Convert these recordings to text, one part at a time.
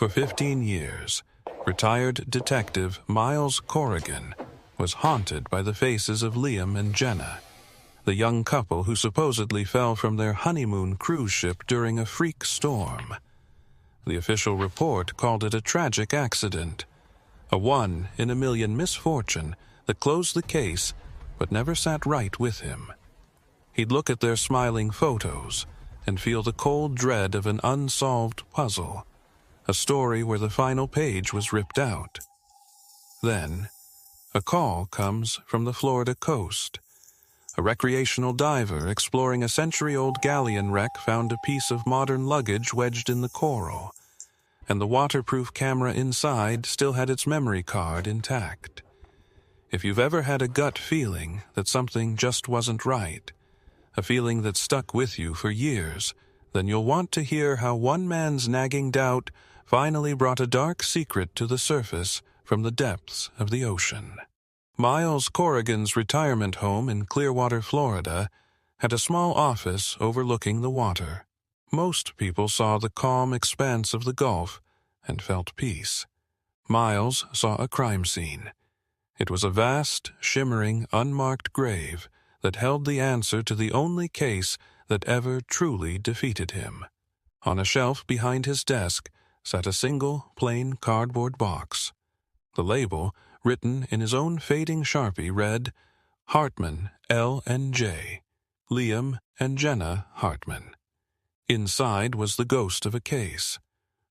For 15 years, retired detective Miles Corrigan was haunted by the faces of Liam and Jenna, the young couple who supposedly fell from their honeymoon cruise ship during a freak storm. The official report called it a tragic accident, a one-in-a-million misfortune that closed the case but never sat right with him. He'd look at their smiling photos and feel the cold dread of an unsolved puzzle, a story where the final page was ripped out. Then, a call comes from the Florida coast. A recreational diver exploring a century-old galleon wreck found a piece of modern luggage wedged in the coral, and the waterproof camera inside still had its memory card intact. If you've ever had a gut feeling that something just wasn't right, a feeling that stuck with you for years, then you'll want to hear how one man's nagging doubt finally brought a dark secret to the surface from the depths of the ocean. Miles Corrigan's retirement home in Clearwater, Florida, had a small office overlooking the water. Most people saw the calm expanse of the Gulf and felt peace. Miles saw a crime scene. It was a vast, shimmering, unmarked grave that held the answer to the only case that ever truly defeated him. On a shelf behind his desk sat a single, plain cardboard box. The label, written in his own fading Sharpie, read, Hartman, L&J, Liam and Jenna Hartman. Inside was the ghost of a case.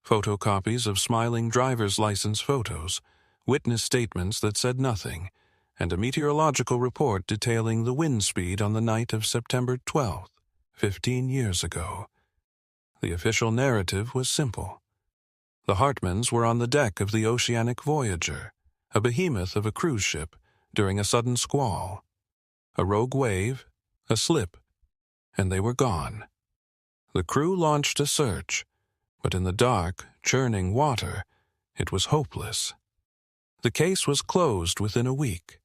Photocopies of smiling driver's license photos, witness statements that said nothing, and a meteorological report detailing the wind speed on the night of September 12th, 15 years ago. The official narrative was simple. The Hartmans were on the deck of the Oceanic Voyager, a behemoth of a cruise ship, during a sudden squall. A rogue wave, a slip, and they were gone. The crew launched a search, but in the dark, churning water, it was hopeless. The case was closed within a week.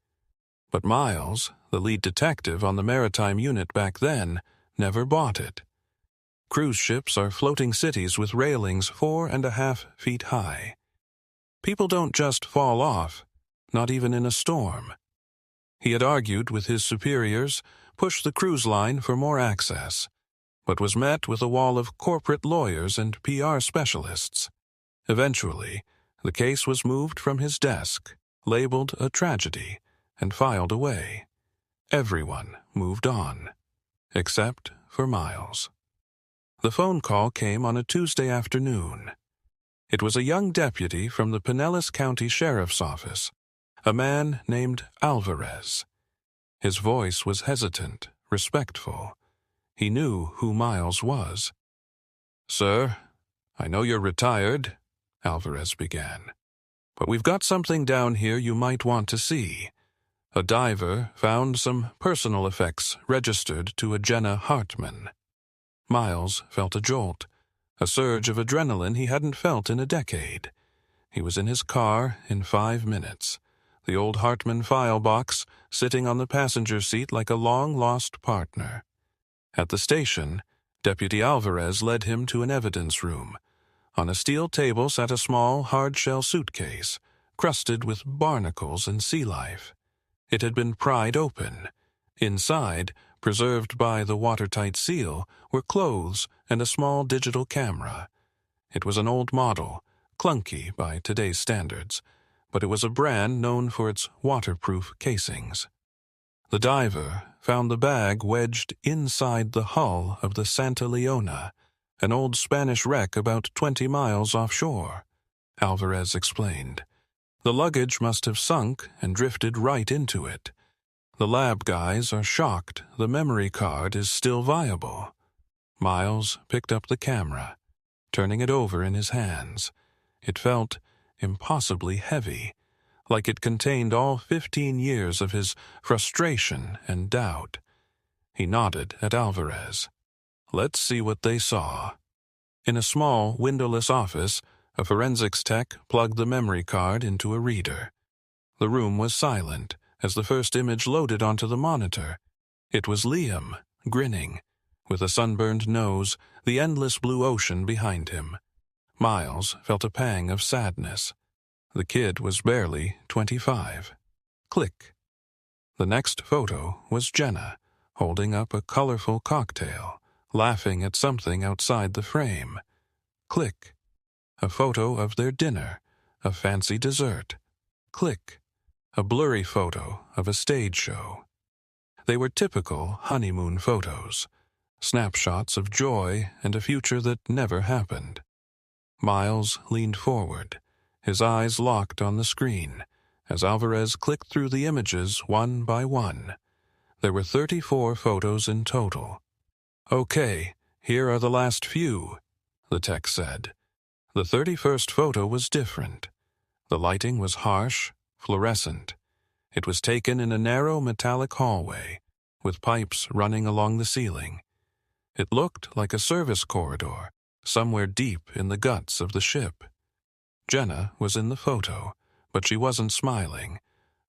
But Miles, the lead detective on the maritime unit back then, never bought it. Cruise ships are floating cities with railings 4.5 feet high. People don't just fall off, not even in a storm. He had argued with his superiors, pushed the cruise line for more access, but was met with a wall of corporate lawyers and PR specialists. Eventually, the case was moved from his desk, labeled a tragedy, and filed away. Everyone moved on, except for Miles. The phone call came on a Tuesday afternoon. It was a young deputy from the Pinellas County Sheriff's Office, a man named Alvarez. His voice was hesitant, respectful. He knew who Miles was. "Sir, I know you're retired," Alvarez began, "but we've got something down here you might want to see. A diver found some personal effects registered to a Jenna Hartman." Miles felt a jolt, a surge of adrenaline he hadn't felt in a decade. He was in his car in 5 minutes, the old Hartman file box sitting on the passenger seat like a long-lost partner. At the station, Deputy Alvarez led him to an evidence room. On a steel table sat a small, hard-shell suitcase, crusted with barnacles and sea life. It had been pried open. Inside, preserved by the watertight seal, were clothes and a small digital camera. It was an old model, clunky by today's standards, but it was a brand known for its waterproof casings. The diver found the bag wedged inside the hull of the Santa Leona, an old Spanish wreck about 20 miles offshore, Alvarez explained. The luggage must have sunk and drifted right into it. The lab guys are shocked the memory card is still viable. Miles picked up the camera, turning it over in his hands. It felt impossibly heavy, like it contained all 15 years of his frustration and doubt. He nodded at Alvarez. "Let's see what they saw." In a small, windowless office, a forensics tech plugged the memory card into a reader. The room was silent as the first image loaded onto the monitor. It was Liam, grinning, with a sunburned nose, the endless blue ocean behind him. Miles felt a pang of sadness. The kid was barely 25. Click. The next photo was Jenna, holding up a colorful cocktail, laughing at something outside the frame. Click. A photo of their dinner, a fancy dessert. Click. A blurry photo of a stage show. They were typical honeymoon photos, snapshots of joy and a future that never happened. Miles leaned forward, his eyes locked on the screen, as Alvarez clicked through the images one by one. There were 34 photos in total. "Okay, here are the last few," the text said. The 31st photo was different. The lighting was harsh, fluorescent. It was taken in a narrow metallic hallway, with pipes running along the ceiling. It looked like a service corridor, somewhere deep in the guts of the ship. Jenna was in the photo, but she wasn't smiling.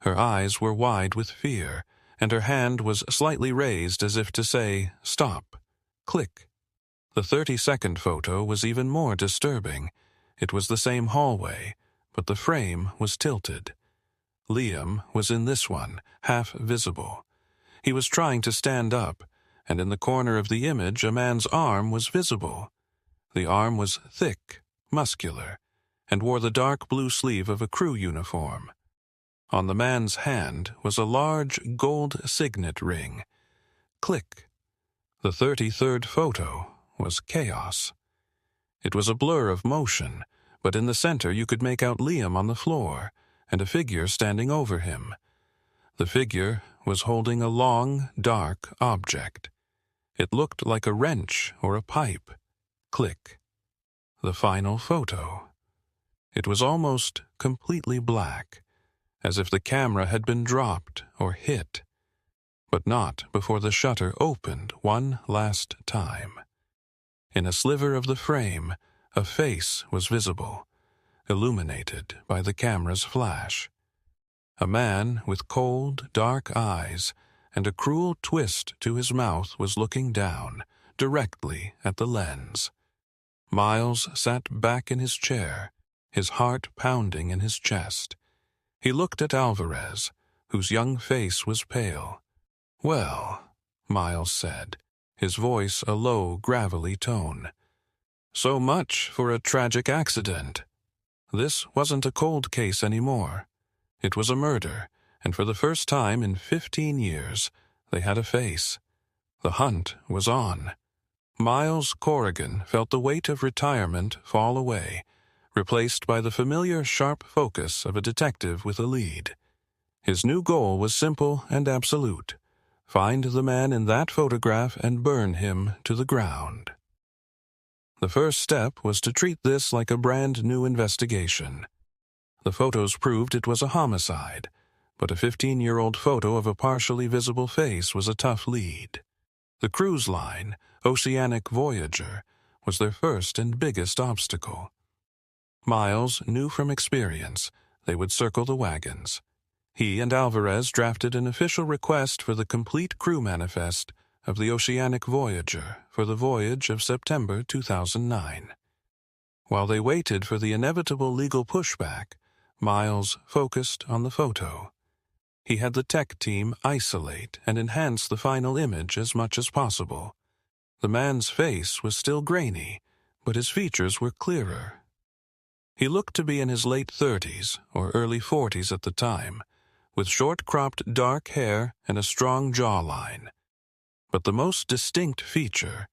Her eyes were wide with fear, and her hand was slightly raised as if to say, "Stop." Click. The 32nd photo was even more disturbing. It was the same hallway, but the frame was tilted. Liam was in this one, half visible. He was trying to stand up, and in the corner of the image a man's arm was visible. The arm was thick, muscular, and wore the dark blue sleeve of a crew uniform. On the man's hand was a large gold signet ring. Click. The 33rd photo was chaos. It was a blur of motion, but in the center you could make out Liam on the floor, and a figure standing over him. The figure was holding a long, dark object. It looked like a wrench or a pipe. Click. The final photo. It was almost completely black, as if the camera had been dropped or hit, but not before the shutter opened one last time. In a sliver of the frame, a face was visible, illuminated by the camera's flash. A man with cold, dark eyes and a cruel twist to his mouth was looking down, directly at the lens. Miles sat back in his chair, his heart pounding in his chest. He looked at Alvarez, whose young face was pale. "Well," Miles said, his voice a low, gravelly tone. "So much for a tragic accident. This wasn't a cold case anymore. It was a murder, and for the first time in 15 years, they had a face. The hunt was on." Miles Corrigan felt the weight of retirement fall away, replaced by the familiar sharp focus of a detective with a lead. His new goal was simple and absolute: find the man in that photograph and burn him to the ground. The first step was to treat this like a brand-new investigation. The photos proved it was a homicide, but a 15-year-old photo of a partially visible face was a tough lead. The cruise line, Oceanic Voyager, was their first and biggest obstacle. Miles knew from experience they would circle the wagons. He and Alvarez drafted an official request for the complete crew manifest of the Oceanic Voyager for the voyage of September 2009. While they waited for the inevitable legal pushback, Miles focused on the photo. He had the tech team isolate and enhance the final image as much as possible. The man's face was still grainy, but his features were clearer. He looked to be in his late 30s or early 40s at the time, with short-cropped dark hair and a strong jawline. But the most distinct feature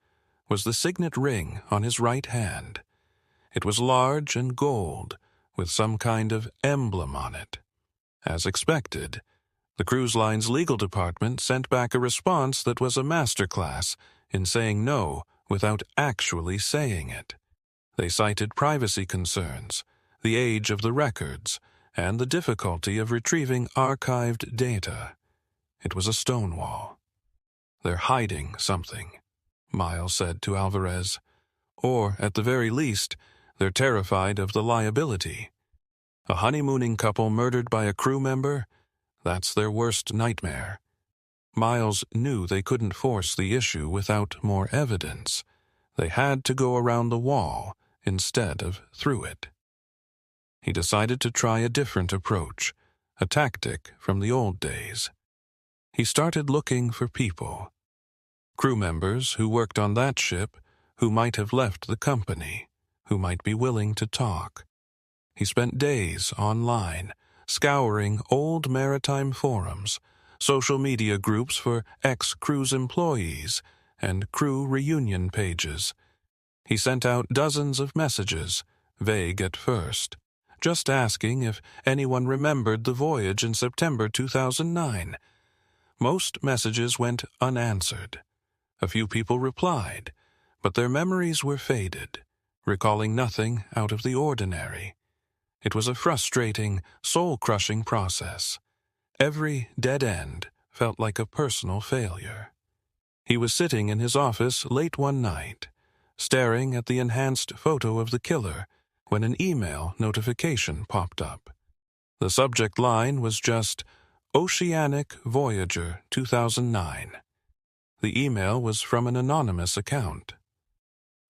was the signet ring on his right hand. It was large and gold, with some kind of emblem on it. As expected, the cruise line's legal department sent back a response that was a masterclass in saying no without actually saying it. They cited privacy concerns, the age of the records, and the difficulty of retrieving archived data. It was a stonewall. "They're hiding something," Miles said to Alvarez. "Or, at the very least, they're terrified of the liability. A honeymooning couple murdered by a crew member? That's their worst nightmare." Miles knew they couldn't force the issue without more evidence. They had to go around the wall instead of through it. He decided to try a different approach, a tactic from the old days. He started looking for people, crew members who worked on that ship, who might have left the company, who might be willing to talk. He spent days online, scouring old maritime forums, social media groups for ex-cruise employees, and crew reunion pages. He sent out dozens of messages, vague at first, just asking if anyone remembered the voyage in September 2009. Most messages went unanswered. A few people replied, but their memories were faded, recalling nothing out of the ordinary. It was a frustrating, soul-crushing process. Every dead end felt like a personal failure. He was sitting in his office late one night, staring at the enhanced photo of the killer, when an email notification popped up. The subject line was just, Oceanic Voyager 2009. The email was from an anonymous account.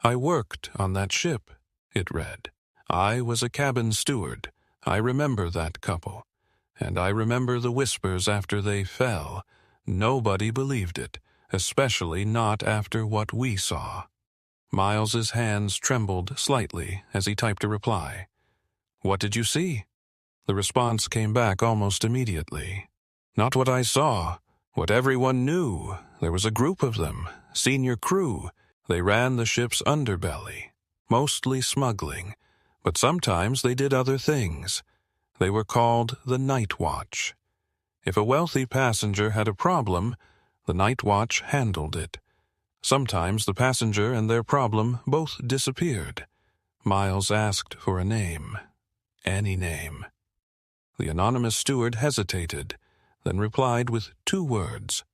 I worked on that ship, it read. I was a cabin steward. I remember that couple. And I remember the whispers after they fell. Nobody believed it, especially not after what we saw. Miles's hands trembled slightly as he typed a reply. What did you see? The response came back almost immediately. Not what I saw. What everyone knew. There was a group of them, senior crew. They ran the ship's underbelly, mostly smuggling, but sometimes they did other things. They were called the Night Watch. If a wealthy passenger had a problem, the Night Watch handled it. Sometimes the passenger and their problem both disappeared. Miles asked for a name. Any name. The anonymous steward hesitated, then replied with 2 words.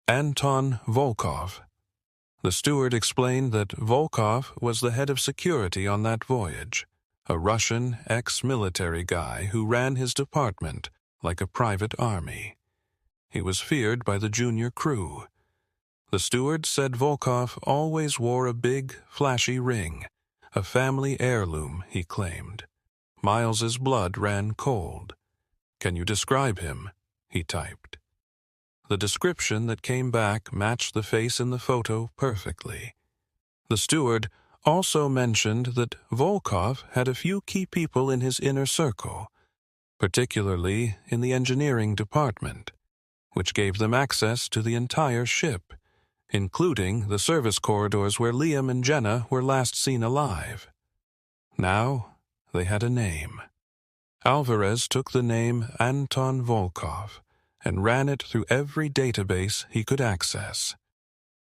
Anton Volkov. The steward explained that Volkov was the head of security on that voyage, a Russian ex-military guy who ran his department like a private army. He was feared by the junior crew. The steward said Volkov always wore a big, flashy ring, a family heirloom, he claimed. Miles's blood ran cold. Can you describe him? He typed. The description that came back matched the face in the photo perfectly. The steward also mentioned that Volkov had a few key people in his inner circle, particularly in the engineering department, which gave them access to the entire ship, including the service corridors where Liam and Jenna were last seen alive. Now they had a name. Alvarez took the name Anton Volkov and ran it through every database he could access.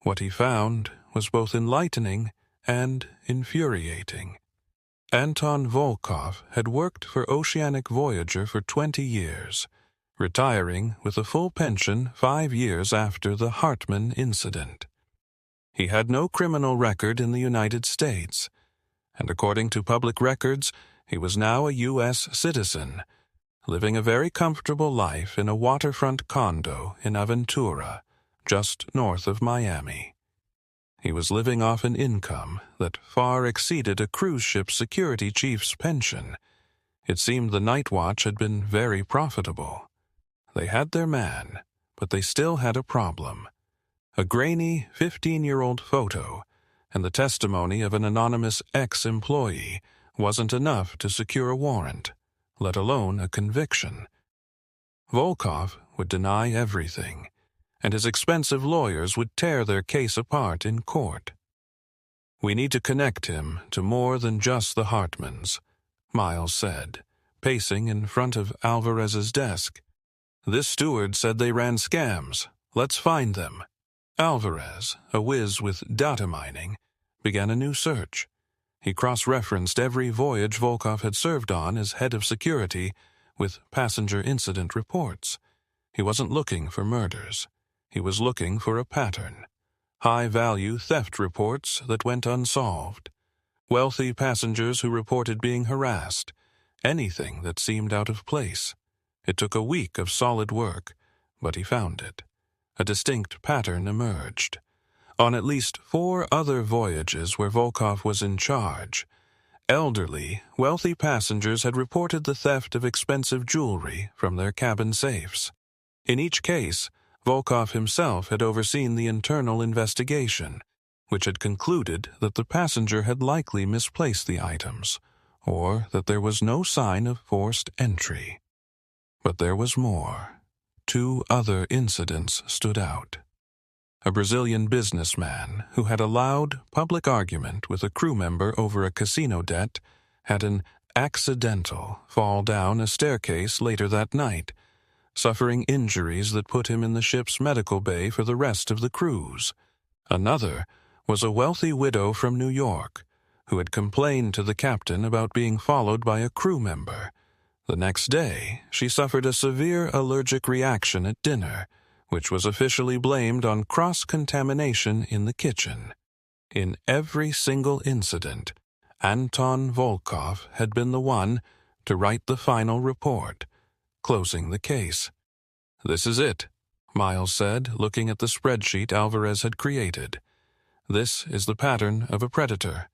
What he found was both enlightening and infuriating. Anton Volkov had worked for Oceanic Voyager for 20 years, retiring with a full pension 5 years after the Hartman incident. He had no criminal record in the United States, and according to public records, he was now a U.S. citizen, living a very comfortable life in a waterfront condo in Aventura, just north of Miami. He was living off an income that far exceeded a cruise ship security chief's pension. It seemed the Night Watch had been very profitable. They had their man, but they still had a problem. A grainy 15-year-old photo and the testimony of an anonymous ex-employee wasn't enough to secure a warrant, let alone a conviction. Volkov would deny everything, and his expensive lawyers would tear their case apart in court. We need to connect him to more than just the Hartmans, Miles said, pacing in front of Alvarez's desk. This steward said they ran scams. Let's find them. Alvarez, a whiz with data mining, began a new search. He cross-referenced every voyage Volkov had served on as head of security with passenger incident reports. He wasn't looking for murders. He was looking for a pattern. High-value theft reports that went unsolved. Wealthy passengers who reported being harassed. Anything that seemed out of place. It took a week of solid work, but he found it. A distinct pattern emerged. On at least 4 other voyages where Volkov was in charge, Elderly, wealthy passengers had reported the theft of expensive jewelry from their cabin safes. In each case, Volkov himself had overseen the internal investigation, which had concluded that the passenger had likely misplaced the items, or that there was no sign of forced entry. But there was more. 2 other incidents stood out. A Brazilian businessman who had a loud public argument with a crew member over a casino debt had an accidental fall down a staircase later that night, suffering injuries that put him in the ship's medical bay for the rest of the cruise. Another was a wealthy widow from New York who had complained to the captain about being followed by a crew member. The next day, she suffered a severe allergic reaction at dinner, which was officially blamed on cross-contamination in the kitchen. In every single incident, Anton Volkov had been the one to write the final report, closing the case. "This is it," Miles said, looking at the spreadsheet Alvarez had created. "This is the pattern of a predator.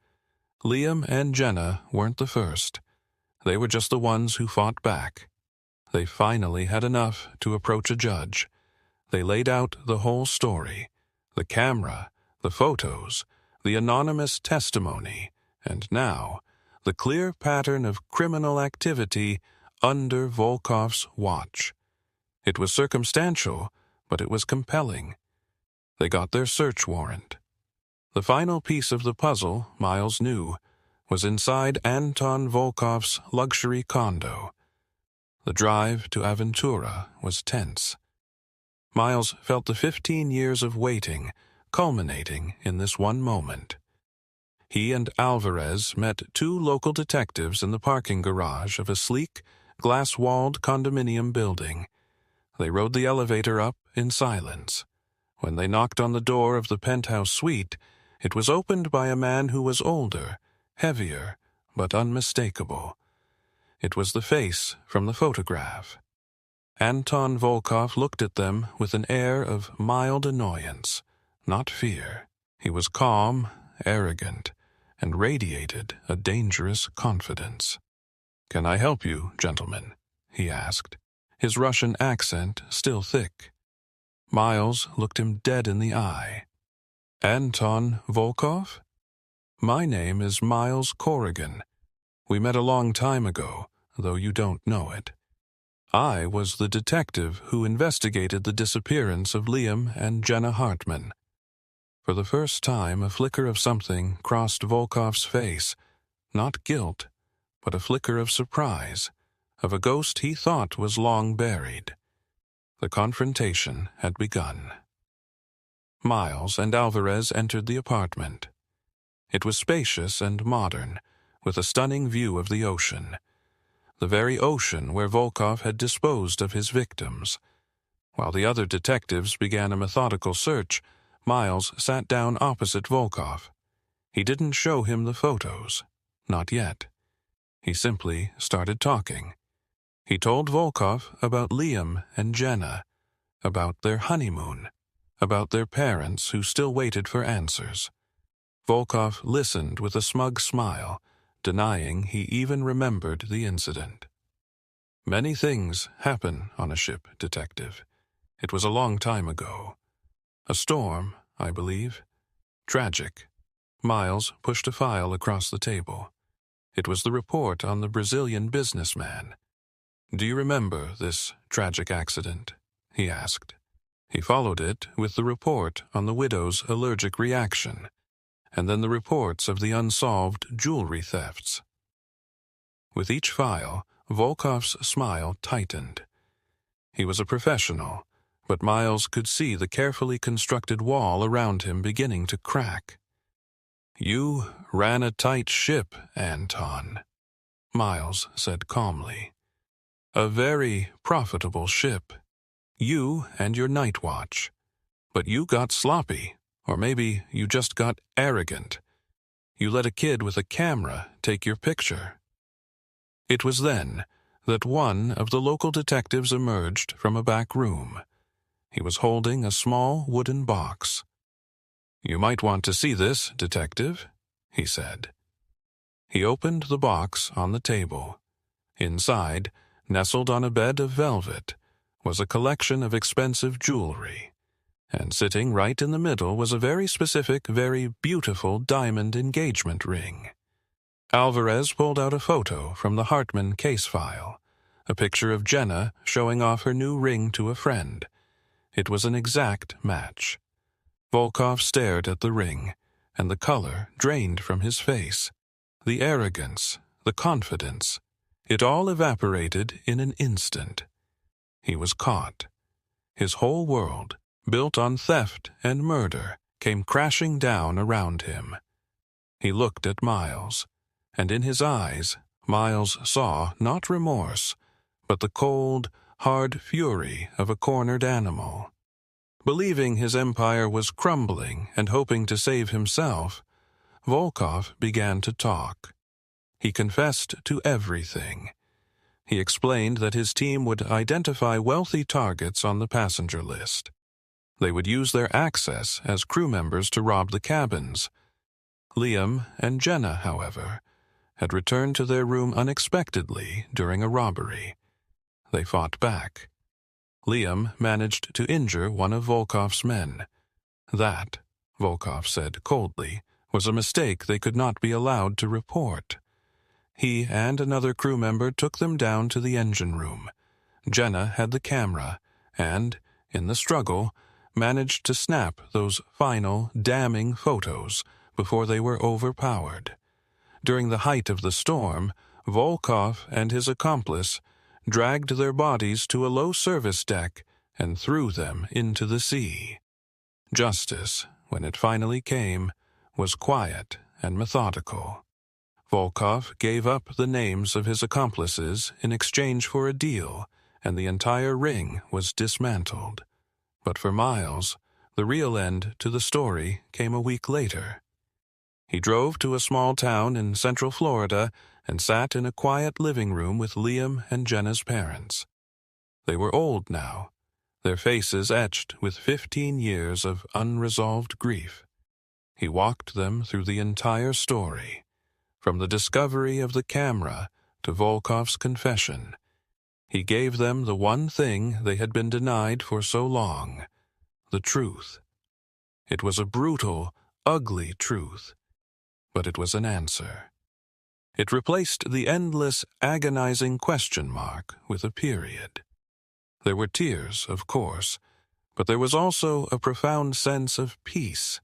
Liam and Jenna weren't the first. They were just the ones who fought back. They finally had enough to approach a judge. They laid out the whole story, the camera, the photos, the anonymous testimony, and now the clear pattern of criminal activity under Volkov's watch. It was circumstantial, but it was compelling. They got their search warrant. The final piece of the puzzle, Miles knew, was inside Anton Volkov's luxury condo. The drive to Aventura was tense. Miles felt the 15 years of waiting culminating in this one moment. He and Alvarez met 2 local detectives in the parking garage of a sleek, glass-walled condominium building. They rode the elevator up in silence. When they knocked on the door of the penthouse suite, it was opened by a man who was older, heavier, but unmistakable. It was the face from the photograph. Anton Volkov looked at them with an air of mild annoyance, not fear. He was calm, arrogant, and radiated a dangerous confidence. "Can I help you, gentlemen?" he asked, his Russian accent still thick. Miles looked him dead in the eye. "Anton Volkov? My name is Miles Corrigan. We met a long time ago, though you don't know it. I was the detective who investigated the disappearance of Liam and Jenna Hartman." For the first time, a flicker of something crossed Volkov's face. Not guilt, but a flicker of surprise, of a ghost he thought was long buried. The confrontation had begun. Miles and Alvarez entered the apartment. It was spacious and modern, with a stunning view of the ocean. The very ocean where Volkov had disposed of his victims. While the other detectives began a methodical search, Miles sat down opposite Volkov. He didn't show him the photos. Not yet. He simply started talking. He told Volkov about Liam and Jenna, about their honeymoon, about their parents who still waited for answers. Volkov listened with a smug smile, denying he even remembered the incident. "Many things happen on a ship, detective. It was a long time ago. A storm, I believe. Tragic." Miles pushed a file across the table. It was the report on the Brazilian businessman. "Do you remember this tragic accident?" he asked. He followed it with the report on the widow's allergic reaction, and then the reports of the unsolved jewelry thefts. With each file, Volkov's smile tightened. He was a professional, but Miles could see the carefully constructed wall around him beginning to crack. "You ran a tight ship, Anton," Miles said calmly. "A very profitable ship. You and your night watch. But you got sloppy, or maybe you just got arrogant. You let a kid with a camera take your picture." It was then that one of the local detectives emerged from a back room. He was holding a small wooden box. "You might want to see this, detective," he said. He opened the box on the table. Inside, nestled on a bed of velvet, was a collection of expensive jewelry. And sitting right in the middle was a very specific, very beautiful diamond engagement ring. Alvarez pulled out a photo from the Hartman case file, a picture of Jenna showing off her new ring to a friend. It was an exact match. Volkov stared at the ring, and the color drained from his face. The arrogance, the confidence, it all evaporated in an instant. He was caught. His whole world, built on theft and murder, came crashing down around him. He looked at Miles, and in his eyes, Miles saw not remorse, but the cold, hard fury of a cornered animal. Believing his empire was crumbling and hoping to save himself, Volkov began to talk. He confessed to everything. He explained that his team would identify wealthy targets on the passenger list. They would use their access as crew members to rob the cabins. Liam and Jenna, however, had returned to their room unexpectedly during a robbery. They fought back. Liam managed to injure one of Volkov's men. That, Volkov said coldly, was a mistake they could not be allowed to report. He and another crew member took them down to the engine room. Jenna had the camera and, in the struggle, managed to snap those final, damning photos before they were overpowered. During the height of the storm, Volkov and his accomplice dragged their bodies to a low service deck and threw them into the sea. Justice, when it finally came, was quiet and methodical. Volkov gave up the names of his accomplices in exchange for a deal, and the entire ring was dismantled. But for Miles, the real end to the story came a week later. He drove to a small town in central Florida and sat in a quiet living room with Liam and Jenna's parents. They were old now, their faces etched with 15 years of unresolved grief. He walked them through the entire story, from the discovery of the camera to Volkov's confession. He gave them the one thing they had been denied for so long, the truth. It was a brutal, ugly truth, but it was an answer. It replaced the endless, agonizing question mark with a period. There were tears, of course, but there was also a profound sense of peace,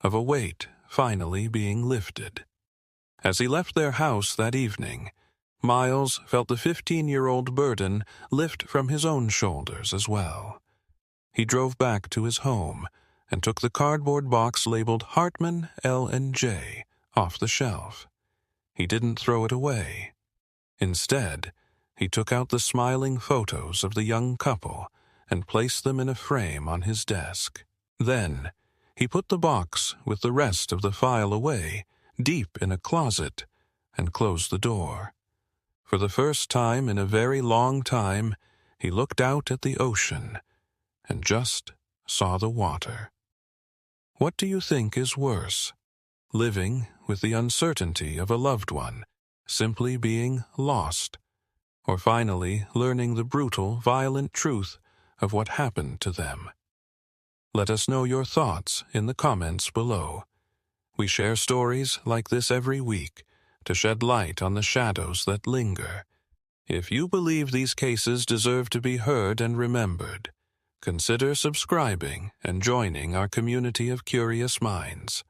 of a weight finally being lifted. As he left their house that evening, Miles felt the 15-year-old burden lift from his own shoulders as well. He drove back to his home and took the cardboard box labeled Hartman L&J off the shelf. He didn't throw it away. Instead, he took out the smiling photos of the young couple and placed them in a frame on his desk. Then, he put the box with the rest of the file away, deep in a closet, and closed the door. For the first time in a very long time, he looked out at the ocean and just saw the water. What do you think is worse? Living with the uncertainty of a loved one, simply being lost, or finally learning the brutal, violent truth of what happened to them? Let us know your thoughts in the comments below. We share stories like this every week to shed light on the shadows that linger. If you believe these cases deserve to be heard and remembered, consider subscribing and joining our community of curious minds.